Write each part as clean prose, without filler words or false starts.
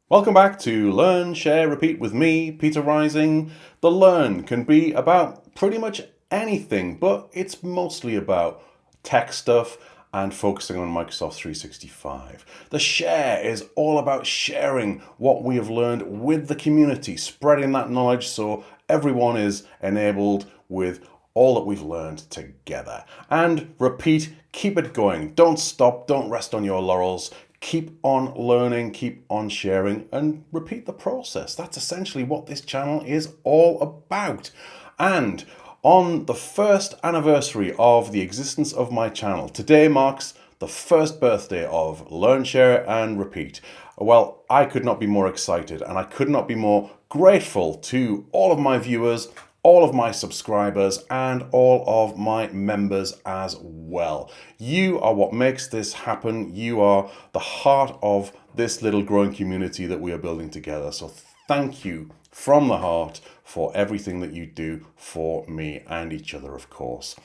Welcome back to Learn, Share, Repeat with me, Peter Rising. The learn can be about pretty much anything, but it's mostly about tech stuff and focusing on Microsoft 365. The share is all about sharing what we have learned with the community, spreading that knowledge so everyone is enabled with all that we've learned together. And repeat, keep it going. Don't stop, don't rest on your laurels. Keep on learning, keep on sharing, and repeat the process. That's essentially what this channel is all about. And on the first anniversary of the existence of my channel, today marks the first birthday of Learn, Share, and Repeat. Well, I could not be more excited, and I could not be more grateful to all of my viewers, all of my subscribers, and all of my members as well. You are what makes this happen. You are the heart of this little growing community that we are building together. So thank you from the heart for everything that you do for me and each other, of course.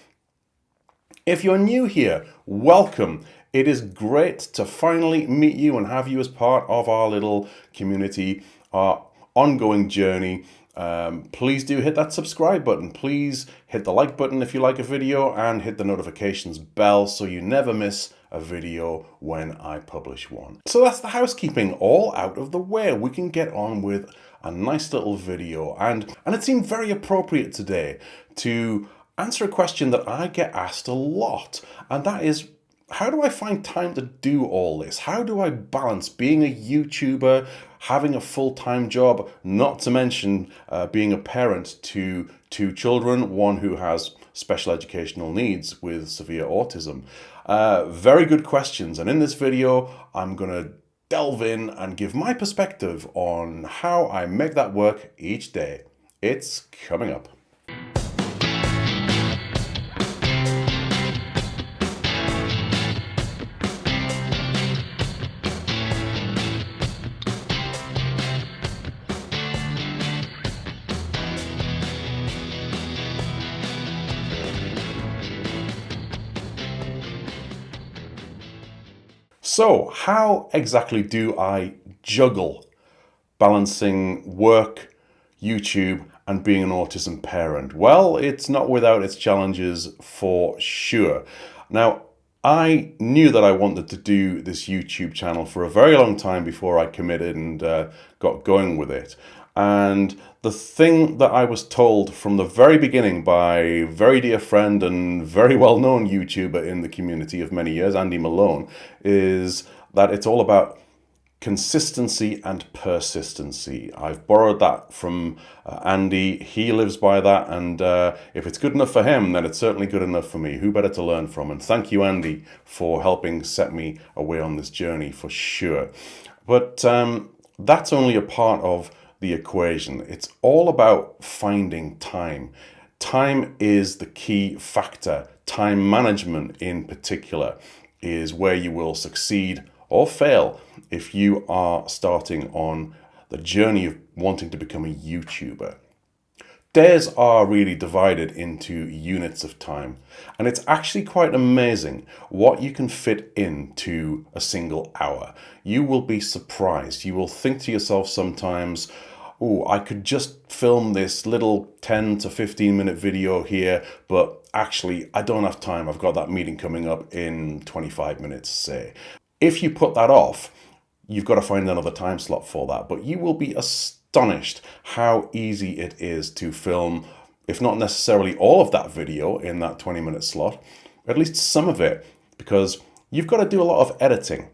If you're new here, welcome. It is great to finally meet you and have you as part of our little community, our ongoing journey. Please do hit that subscribe button. Please hit the like button if you like a video and hit the notifications bell so you never miss a video when I publish one. So that's the housekeeping all out of the way. We can get on with a nice little video, and it seemed very appropriate today to answer a question that I get asked a lot, and that is, how do I find time to do all this? How do I balance being a YouTuber, having a full-time job, not to mention being a parent to two children, one who has special educational needs with severe autism? Very good questions. And in this video, I'm going to delve in and give my perspective on how I make that work each day. It's coming up. So how exactly do I juggle balancing work, YouTube, and being an autism parent? Well, it's not without its challenges for sure. Now, I knew that I wanted to do this YouTube channel for a very long time before I committed and got going with it. And the thing that I was told from the very beginning by a very dear friend and very well-known YouTuber in the community of many years, Andy Malone, is that it's all about consistency and persistency. I've borrowed that from Andy. He lives by that, and if it's good enough for him, then it's certainly good enough for me. Who better to learn from? And thank you, Andy, for helping set me away on this journey for sure. But that's only a part of the equation. It's all about finding time. Time is the key factor. Time management in particular is where you will succeed or fail if you are starting on the journey of wanting to become a YouTuber. Days are really divided into units of time, and it's actually quite amazing what you can fit into a single hour. You will be surprised. You will think to yourself sometimes, oh, I could just film this little 10 to 15 minute video here, but actually I don't have time. I've got that meeting coming up in 25 minutes, say. If you put that off, you've got to find another time slot for that, but you will be astonished how easy it is to film, if not necessarily all of that video in that 20-minute slot, at least some of it, because you've got to do a lot of editing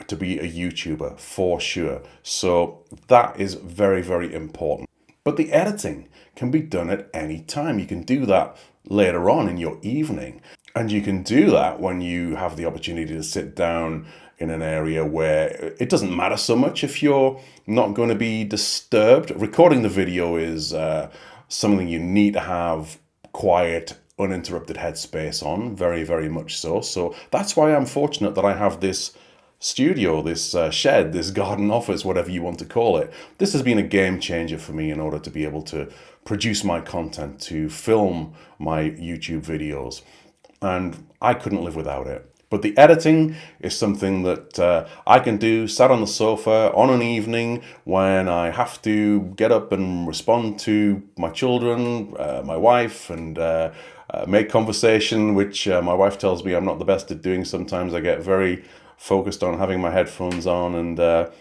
to be a YouTuber for sure. So that is very, very important. But the editing can be done at any time. You can do that later on in your evening. And you can do that when you have the opportunity to sit down in an area where it doesn't matter so much if you're not going to be disturbed. Recording the video is something you need to have quiet, uninterrupted headspace on, very, very much so. So that's why I'm fortunate that I have this studio, this shed, this garden office, whatever you want to call it. This has been a game changer for me in order to be able to produce my content, to film my YouTube videos. And I couldn't live without it. But the editing is something that I can do sat on the sofa on an evening when I have to get up and respond to my children, my wife, and make conversation, which my wife tells me I'm not the best at doing. Sometimes I get very focused on having my headphones on and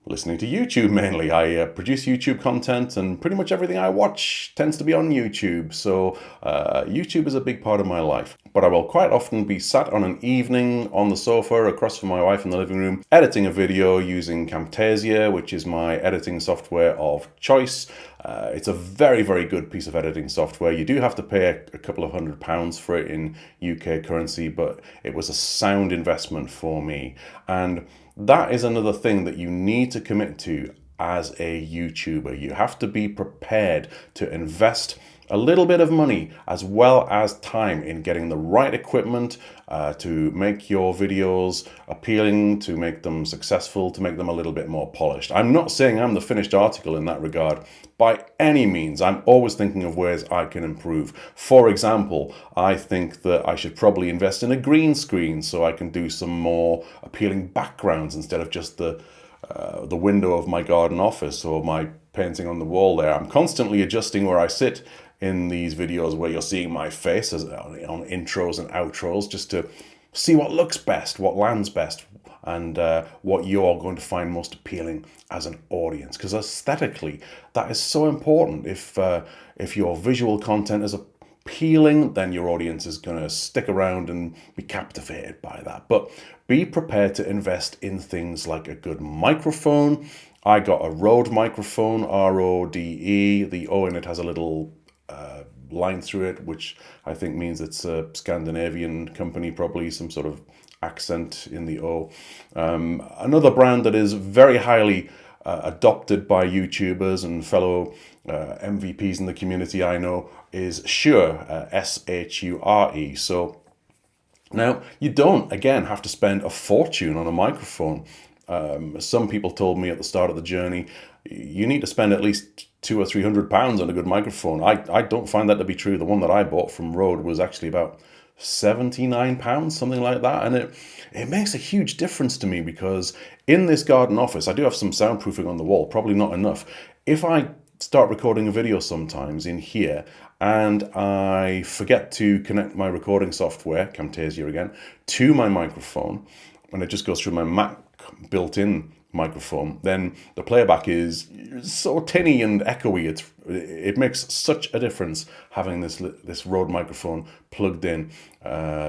listening to YouTube mainly. I produce YouTube content, and pretty much everything I watch tends to be on YouTube. So YouTube is a big part of my life. But I will quite often be sat on an evening on the sofa across from my wife in the living room, editing a video using Camtasia, which is my editing software of choice. It's a very, very good piece of editing software. You do have to pay a couple of £100 for it in UK currency, but it was a sound investment for me. And that is another thing that you need to commit to as a YouTuber. You have to be prepared to invest a little bit of money as well as time in getting the right equipment to make your videos appealing, to make them successful, to make them a little bit more polished. I'm not saying I'm the finished article in that regard by any means. I'm always thinking of ways I can improve. For example, I think that I should probably invest in a green screen so I can do some more appealing backgrounds instead of just the window of my garden office or my painting on the wall there. I'm constantly adjusting where I sit in these videos where you're seeing my face on intros and outros, just to see what looks best, what lands best, and what you're going to find most appealing as an audience. Because aesthetically, that is so important. If your visual content is appealing, then your audience is going to stick around and be captivated by that. But be prepared to invest in things like a good microphone. I got a Rode microphone, R-O-D-E. The O in it has a little line through it, which I think means it's a Scandinavian company, probably some sort of accent in the O. Another brand that is very highly adopted by YouTubers and fellow MVPs in the community I know is Shure, S-H-U-R-E. So now you don't, again, have to spend a fortune on a microphone. Some people told me at the start of the journey, you need to spend at least £200 or £300 on a good microphone. I don't find that to be true. The one that I bought from Rode was actually about £79, something like that. And it makes a huge difference to me because in this garden office, I do have some soundproofing on the wall, probably not enough. If I start recording a video sometimes in here and I forget to connect my recording software, Camtasia again, to my microphone, and it just goes through my Mac built-in microphone, then the playback is so tinny and echoey. It makes such a difference having this Rode microphone plugged in.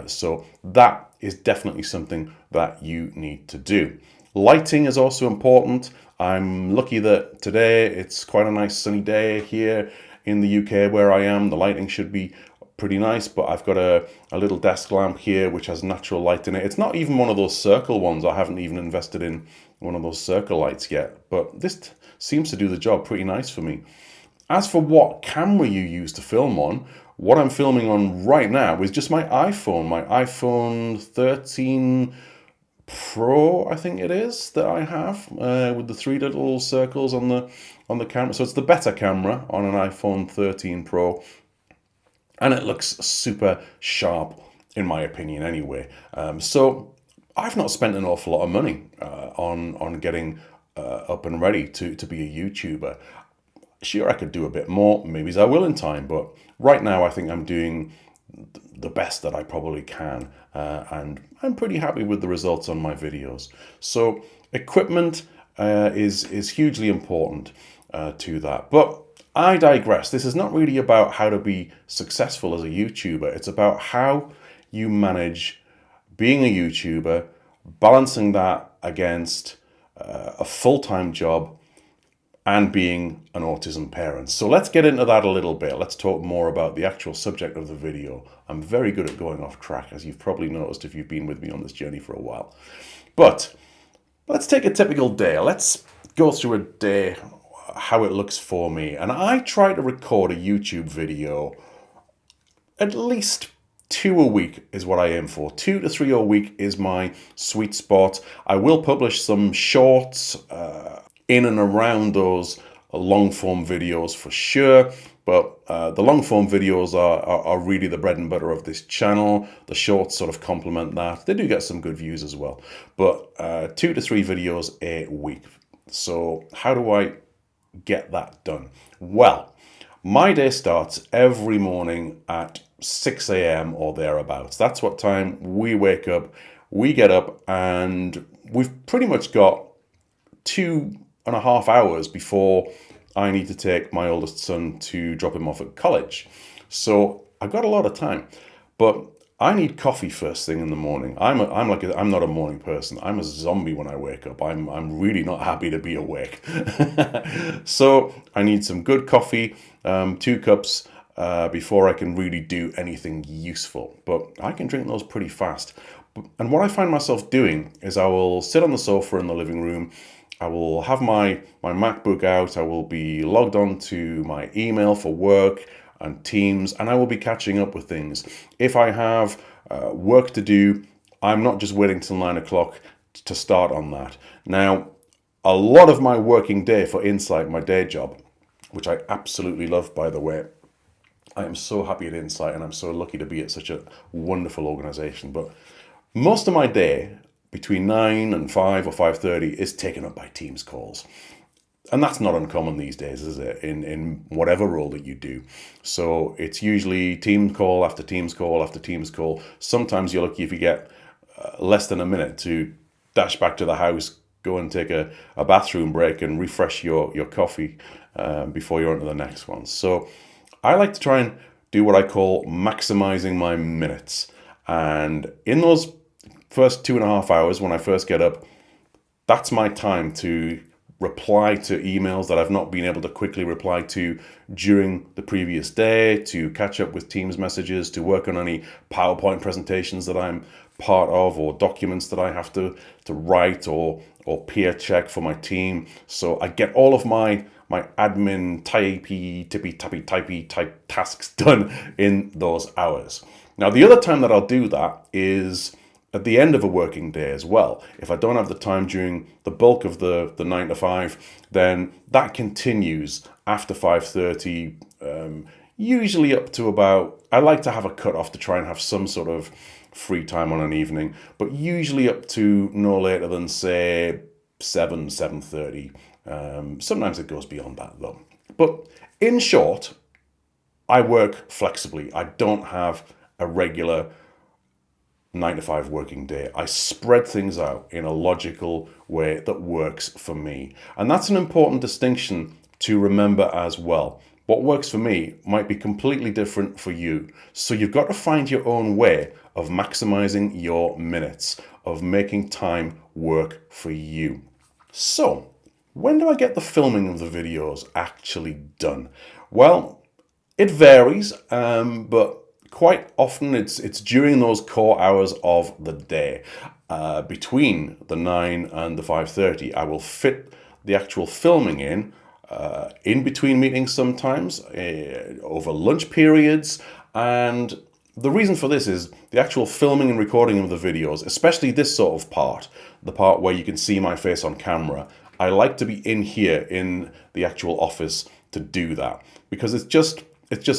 So that is definitely something that you need to do. Lighting is also important. I'm lucky that today it's quite a nice sunny day here in the UK where I am. The lighting should be pretty nice, but I've got a little desk lamp here which has natural light in it. It's not even one of those circle ones. I haven't even invested in one of those circle lights yet, but this seems to do the job pretty nice for me. As for what camera you use to film on, what I'm filming on right now is just my iPhone 13 Pro, I think it is, that I have, with the three little circles on the camera. So it's the better camera on an iPhone 13 Pro. And it looks super sharp, in my opinion, anyway. So I've not spent an awful lot of money on getting up and ready to be a YouTuber. Sure, I could do a bit more. Maybe I will in time. But right now, I think I'm doing the best that I probably can. And I'm pretty happy with the results on my videos. So equipment is hugely important to that. But I digress. This is not really about how to be successful as a YouTuber. It's about how you manage being a YouTuber, balancing that against a full-time job and being an autism parent. So let's get into that a little bit. Let's talk more about the actual subject of the video. I'm very good at going off track, as you've probably noticed if you've been with me on this journey for a while. But let's take a typical day. Let's go through a day, how it looks for me. And I try to record a YouTube video at least 2 a week is what I aim for. 2 to 3 a week is my sweet spot. I will publish some shorts in and around those long form videos for sure, but the long form videos are really the bread and butter of this channel. The shorts sort of complement that. They do get some good views as well, but 2 to 3 videos a week. So how do I get that done? Well, my day starts every morning at 6 a.m. or thereabouts. That's what time we wake up. We get up and we've pretty much got 2.5 hours before I need to take my oldest son to drop him off at college. So I've got a lot of time, but I need coffee first thing in the morning. I'm not a morning person. I'm a zombie when I wake up. I'm really not happy to be awake. So I need some good coffee, 2 cups, before I can really do anything useful. But I can drink those pretty fast. And what I find myself doing is I will sit on the sofa in the living room. I will have my MacBook out. I will be logged on to my email for work and Teams, and I will be catching up with things. If I have work to do, I'm not just waiting till 9 o'clock to start on that. Now, a lot of my working day for Insight, my day job, which I absolutely love, by the way, I am so happy at Insight and I'm so lucky to be at such a wonderful organization. But most of my day, between 9 and 5 or 5:30, is taken up by Teams calls. And that's not uncommon these days, is it? In whatever role that you do. So it's usually team call after Teams call after Teams call. Sometimes you're lucky if you get less than a minute to dash back to the house, go and take a bathroom break and refresh your coffee before you're on to the next one. So I like to try and do what I call maximizing my minutes. And in those first 2.5 hours when I first get up, that's my time to reply to emails that I've not been able to quickly reply to during the previous day, to catch up with Teams messages, to work on any PowerPoint presentations that I'm part of, or documents that I have to write or peer check for my team. So I get all of my admin typey type tasks done in those hours. Now, the other time that I'll do that is at the end of a working day as well. If I don't have the time during the bulk of the 9 to 5, then that continues after 5:30, usually up to about, I like to have a cut-off to try and have some sort of free time on an evening, but usually up to no later than, say, 7:30. Sometimes it goes beyond that, though. But in short, I work flexibly. I don't have a regular 9 to 5 working day. I spread things out in a logical way that works for me. And that's an important distinction to remember as well. What works for me might be completely different for you. So you've got to find your own way of maximizing your minutes, of making time work for you. So, when do I get the filming of the videos actually done? Well, it varies, but quite often it's during those core hours of the day. Between the 9 and the 5:30, I will fit the actual filming in between meetings sometimes, over lunch periods. And the reason for this is the actual filming and recording of the videos, especially this sort of part, the part where you can see my face on camera. I like to be in here in the actual office to do that because it's just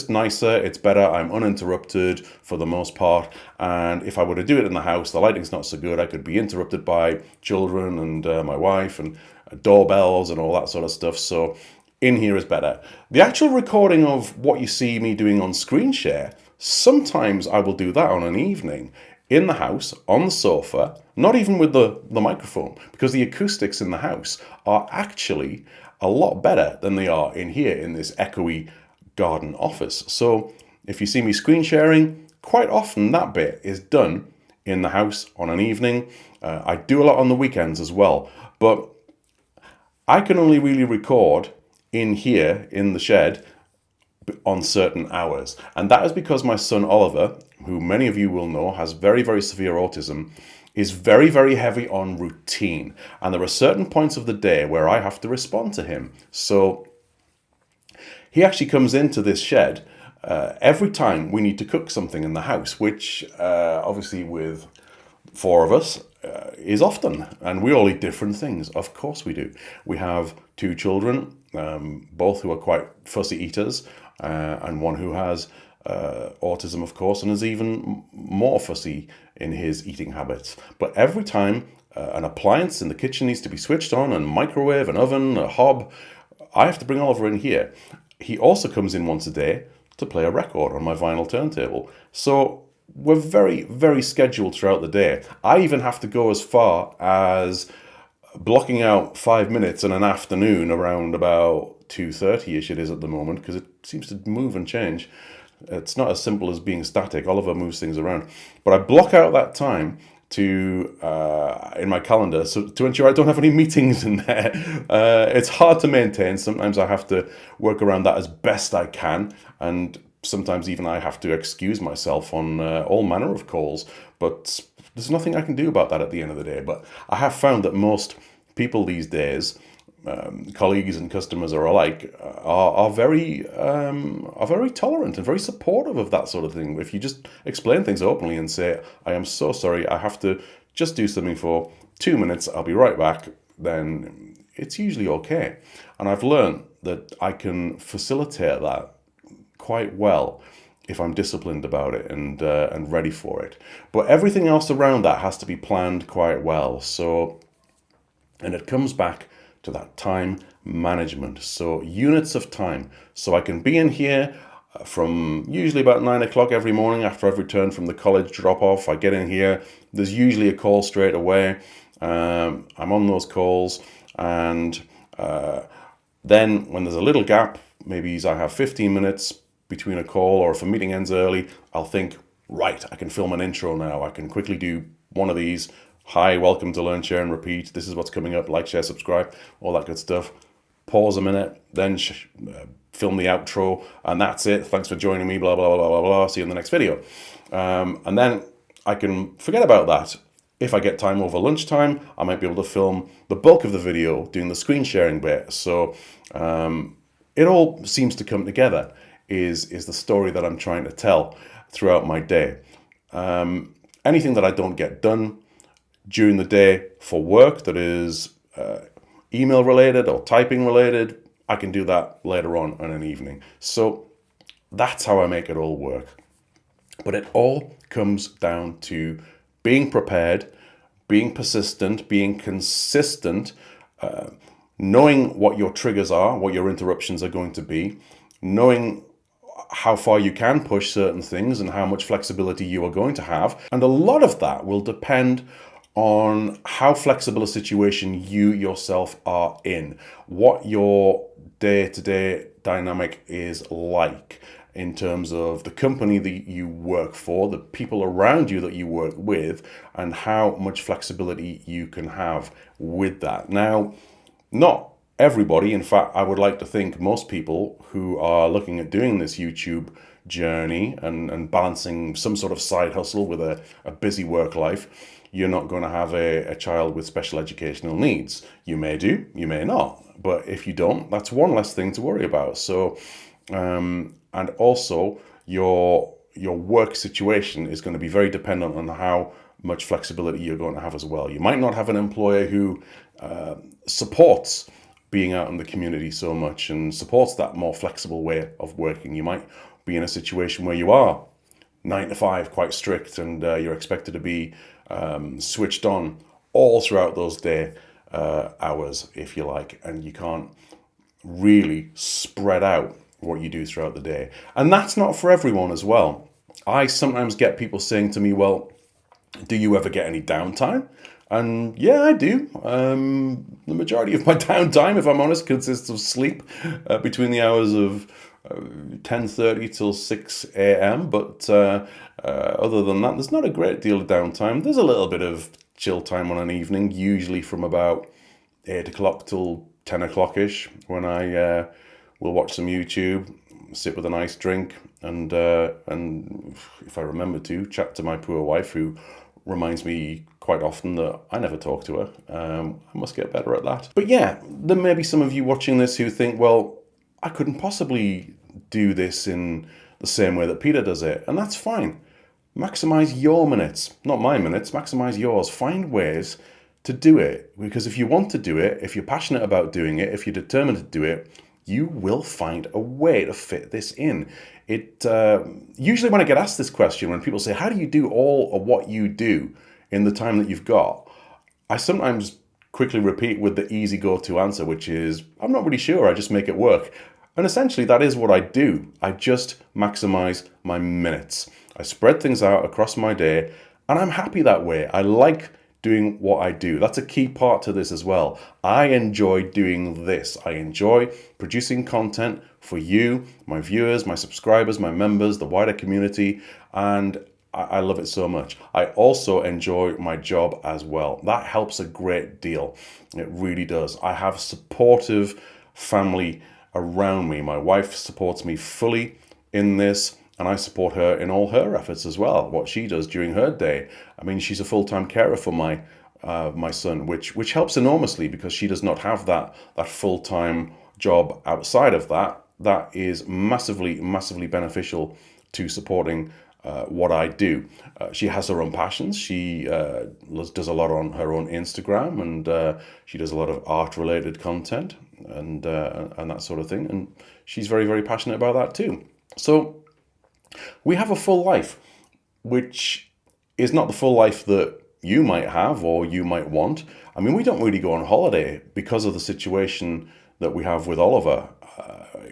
nicer, it's better, I'm uninterrupted for the most part. And if I were to do it in the house, the lighting's not so good. I could be interrupted by children and my wife and doorbells and all that sort of stuff. So in here is better. The actual recording of what you see me doing on screen share, sometimes I will do that on an evening in the house, on the sofa, not even with the microphone, because the acoustics in the house are actually a lot better than they are in here in this echoey garden office. So if you see me screen sharing, quite often that bit is done in the house on an evening. I do a lot on the weekends as well, but I can only really record in here in the shed on certain hours. And that is because my son Oliver, who many of you will know has very, very severe autism, is very, very heavy on routine. And there are certain points of the day where I have to respond to him. So he actually comes into this shed every time we need to cook something in the house, which obviously with 4 of us is often. And we all eat different things. Of course we do. We have two children, both who are quite fussy eaters, and one who has autism, of course, and is even more fussy in his eating habits. But every time an appliance in the kitchen needs to be switched on, and microwave, an oven, a hob, I have to bring Oliver in here. He also comes in once a day to play a record on my vinyl turntable. So we're very, very scheduled throughout the day. I even have to go as far as blocking out 5 minutes in an afternoon around about 2:30ish it is at the moment, because it seems to move and change. It's not as simple as being static. Oliver moves things around. But I block out that time to in my calendar so to ensure I don't have any meetings in there. It's hard to maintain. Sometimes I have to work around that as best I can, and sometimes even I have to excuse myself on all manner of calls. But there's nothing I can do about that at the end of the day. But I have found that most people these days, colleagues and customers are alike, are very tolerant and very supportive of that sort of thing. If you just explain things openly and say, I am so sorry, I have to just do something for 2 minutes, I'll be right back, then it's usually okay. And I've learned that I can facilitate that quite well if I'm disciplined about it and ready for it. But everything else around that has to be planned quite well. So, and it comes back to that time management. So units of time. So I can be in here from usually about 9 o'clock every morning after I've returned from the college drop off. I get in here, there's usually a call straight away. I'm on those calls, and then when there's a little gap, maybe I have 15 minutes between a call, or if a meeting ends early, I'll think, right, I can film an intro now. I can quickly do one of these. Hi, welcome to Learn, Share and Repeat. This is what's coming up. Like, share, subscribe, all that good stuff. Pause a minute, then film the outro, and that's it. Thanks for joining me, blah, blah, blah, blah, blah. See you in the next video. And then I can forget about that. If I get time over lunchtime, I might be able to film the bulk of the video doing the screen sharing bit. So it all seems to come together is the story that I'm trying to tell throughout my day. Anything that I don't get done during the day for work that is email related or typing related, I can do that later on in an evening. So that's how I make it all work. But it all comes down to being prepared, being persistent, being consistent, knowing what your triggers are, what your interruptions are going to be, knowing how far you can push certain things and how much flexibility you are going to have. And a lot of that will depend on how flexible a situation you yourself are in, what your day-to-day dynamic is like in terms of the company that you work for, the people around you that you work with, and how much flexibility you can have with that. Now, not everybody, in fact, I would like to think most people who are looking at doing this YouTube journey and balancing some sort of side hustle with a busy work life, you're not going to have a child with special educational needs. You may do, you may not. But if you don't, that's one less thing to worry about. So, and also your work situation is going to be very dependent on how much flexibility you're going to have as well. You might not have an employer who supports being out in the community so much and supports that more flexible way of working. You might be in a situation where you are 9 to 5, quite strict, and you're expected to be switched on all throughout those day hours, if you like, and you can't really spread out what you do throughout the day. And that's not for everyone as well. I sometimes get people saying to me, well, do you ever get any downtime? And yeah, I do. The majority of my downtime, if I'm honest, consists of sleep between the hours of 10:30 till 6 a.m. But other than that, there's not a great deal of downtime. There's a little bit of chill time on an evening, usually from about 8 o'clock till 10 o'clock-ish, when I will watch some YouTube, sit with a nice drink, and if I remember to, chat to my poor wife, who reminds me quite often that I never talk to her. I must get better at that. But yeah, there may be some of you watching this who think, well, I couldn't possibly do this in the same way that Peter does it. And that's fine. Maximize your minutes, not my minutes, maximize yours. Find ways to do it. Because if you want to do it, if you're passionate about doing it, if you're determined to do it, you will find a way to fit this in. Usually when I get asked this question, when people say, how do you do all of what you do in the time that you've got? I sometimes quickly repeat with the easy go-to answer, which is, I'm not really sure, I just make it work. And essentially that is what I do. I just maximize my minutes. I spread things out across my day, and I'm happy that way. I like doing what I do. That's a key part to this as well. I enjoy doing this. I enjoy producing content for you, my viewers, my subscribers, my members, the wider community, and I love it so much. I also enjoy my job as well. That helps a great deal. It really does. I have supportive family around me. My wife supports me fully in this, and I support her in all her efforts as well, what she does during her day. I mean, she's a full-time carer for my son, which helps enormously because she does not have that full-time job outside of that. That is massively, massively beneficial to supporting what I do. She has her own passions. She does a lot on her own Instagram, and she does a lot of art-related content and that sort of thing. And she's very, very passionate about that too. So we have a full life, which is not the full life that you might have or you might want. I mean, we don't really go on holiday because of the situation that we have with Oliver.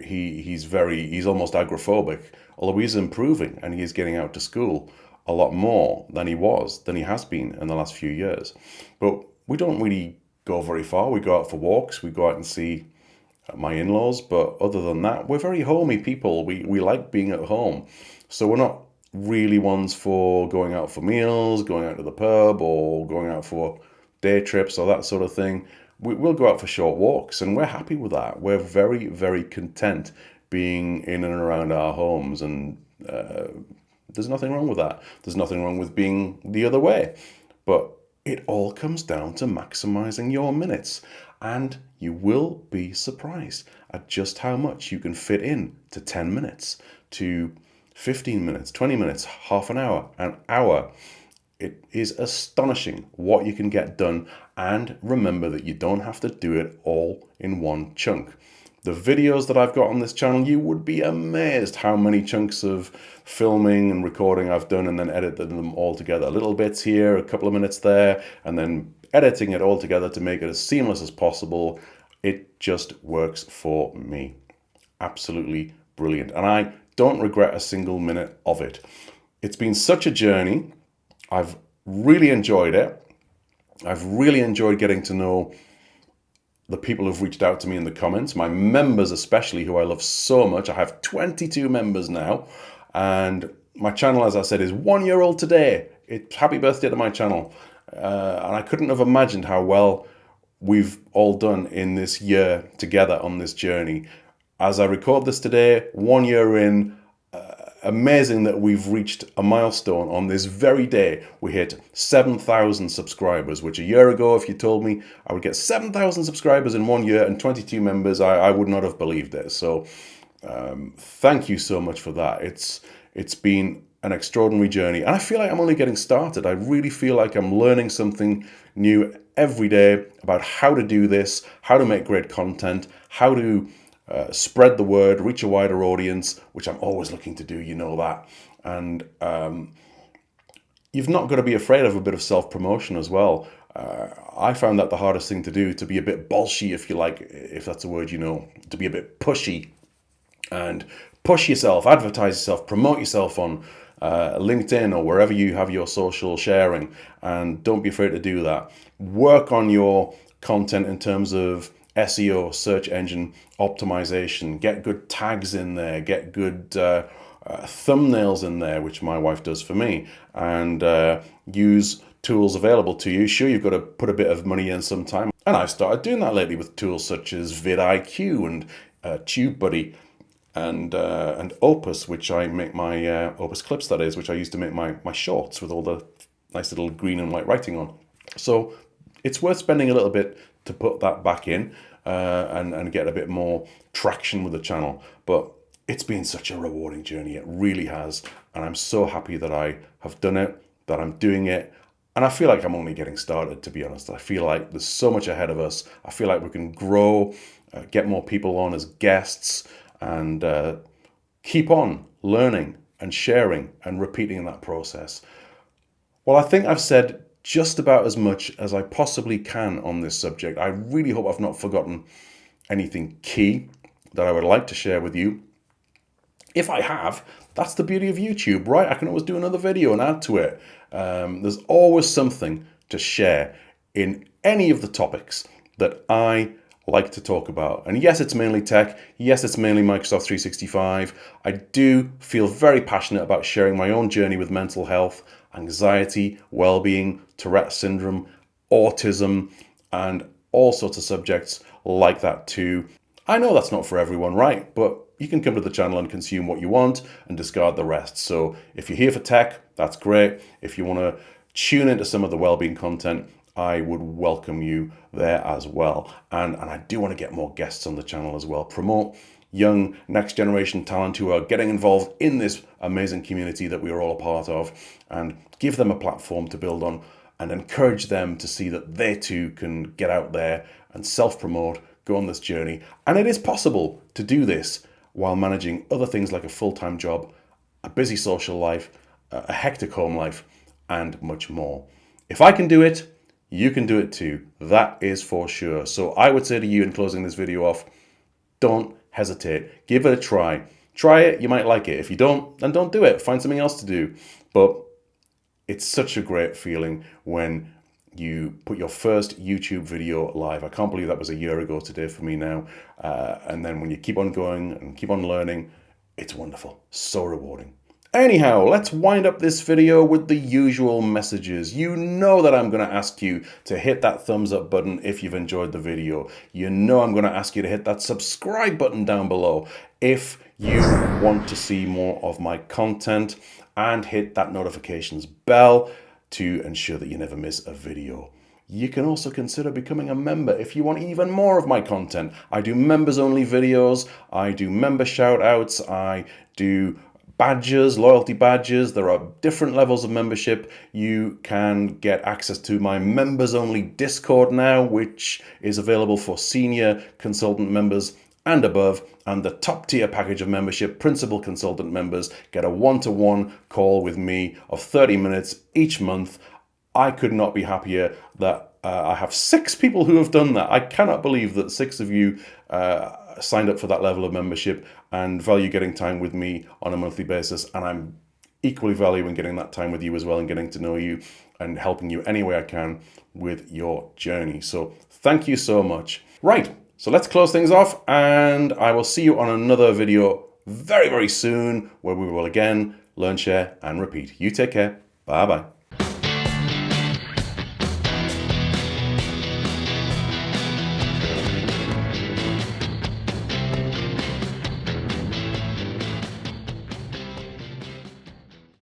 He's almost agoraphobic, although he's improving and he's getting out to school a lot more than he has been in the last few years. But we don't really go very far. We go out for walks, we go out and see my in-laws, but other than that, we're very homey people. We like being at home. So we're not really ones for going out for meals, going out to the pub, or going out for day trips or that sort of thing. We'll go out for short walks, and we're happy with that. We're very, very content being in and around our homes, and there's nothing wrong with that. There's nothing wrong with being the other way. But it all comes down to maximizing your minutes, and you will be surprised at just how much you can fit in to 10 minutes, to 15 minutes, 20 minutes, half an hour, an hour. It is astonishing what you can get done, and remember that you don't have to do it all in one chunk. The videos that I've got on this channel, you would be amazed how many chunks of filming and recording I've done and then edited them all together. Little bits here, a couple of minutes there, and then editing it all together to make it as seamless as possible. It just works for me. Absolutely brilliant. And I don't regret a single minute of it. It's been such a journey. I've really enjoyed it. I've really enjoyed getting to know the people who've reached out to me in the comments, my members especially, who I love so much. I have 22 members now, and my channel, as I said, is 1 year old today. Happy birthday to my channel. And I couldn't have imagined how well we've all done in this year together on this journey. As I record this today, 1 year in, amazing that we've reached a milestone on this very day. We hit 7,000 subscribers, which a year ago, if you told me I would get 7,000 subscribers in 1 year and 22 members, I would not have believed it. So thank you so much for that. It's been an extraordinary journey, and I feel like I'm only getting started. I really feel like I'm learning something new every day about how to do this, how to make great content, how to spread the word, reach a wider audience, which I'm always looking to do, you know that. And you've not got to be afraid of a bit of self-promotion as well. I found that the hardest thing to do, to be a bit bolshy, if you like, if that's a word you know, to be a bit pushy and push yourself, advertise yourself, promote yourself on LinkedIn or wherever you have your social sharing. And don't be afraid to do that. Work on your content in terms of SEO, search engine optimization. Get good tags in there, get good thumbnails in there, which my wife does for me, and use tools available to you. Sure, you've got to put a bit of money in sometime, and I've started doing that lately with tools such as vidIQ and TubeBuddy and Opus, which I make my Opus clips, that is, which I use to make my shorts with all the nice little green and white writing on. So it's worth spending a little bit to put that back in and get a bit more traction with the channel. But it's been such a rewarding journey. It really has. And I'm so happy that I have done it, that I'm doing it. And I feel like I'm only getting started, to be honest. I feel like there's so much ahead of us. I feel like we can grow, get more people on as guests, and keep on learning and sharing and repeating that process. Well, I think I've said just about as much as I possibly can on this subject. I really hope I've not forgotten anything key that I would like to share with you. If I have, that's the beauty of YouTube, right? I can always do another video and add to it. There's always something to share in any of the topics that I like to talk about. And yes, it's mainly tech. Yes, it's mainly Microsoft 365. I do feel very passionate about sharing my own journey with mental health, anxiety, well-being, Tourette syndrome, autism, and all sorts of subjects like that too. I know that's not for everyone, right? But you can come to the channel and consume what you want and discard the rest. So if you're here for tech, that's great. If you want to tune into some of the well-being content, I would welcome you there as well. And I do want to get more guests on the channel as well. Promote young next generation talent who are getting involved in this amazing community that we are all a part of, and give them a platform to build on and encourage them to see that they too can get out there and self-promote, go on this journey. And it is possible to do this while managing other things like a full-time job, a busy social life, a hectic home life, and much more. If I can do it, you can do it too. That is for sure. So I would say to you in closing this video off, don't hesitate. Give it a try. Try it, you might like it. If you don't, then don't do it. Find something else to do. But it's such a great feeling when you put your first YouTube video live. I can't believe that was a year ago today for me now. And then when you keep on going and keep on learning, it's wonderful. So rewarding. Anyhow, let's wind up this video with the usual messages. You know that I'm going to ask you to hit that thumbs up button if you've enjoyed the video. You know I'm going to ask you to hit that subscribe button down below if you want to see more of my content, and hit that notifications bell to ensure that you never miss a video. You can also consider becoming a member if you want even more of my content. I do members only videos, I do member shout outs, I do badges, loyalty badges. There are different levels of membership. You can get access to my members only Discord now, which is available for senior consultant members and above, and the top tier package of membership, principal consultant members, get a one-to-one call with me of 30 minutes each month. I could not be happier that I have 6 people who have done that. I cannot believe that 6 of you signed up for that level of membership and value getting time with me on a monthly basis. And I'm equally valuing getting that time with you as well, and getting to know you and helping you any way I can with your journey. So thank you so much. Right. So let's close things off, and I will see you on another video very, very soon, where we will again learn, share, and repeat. You take care. Bye-bye.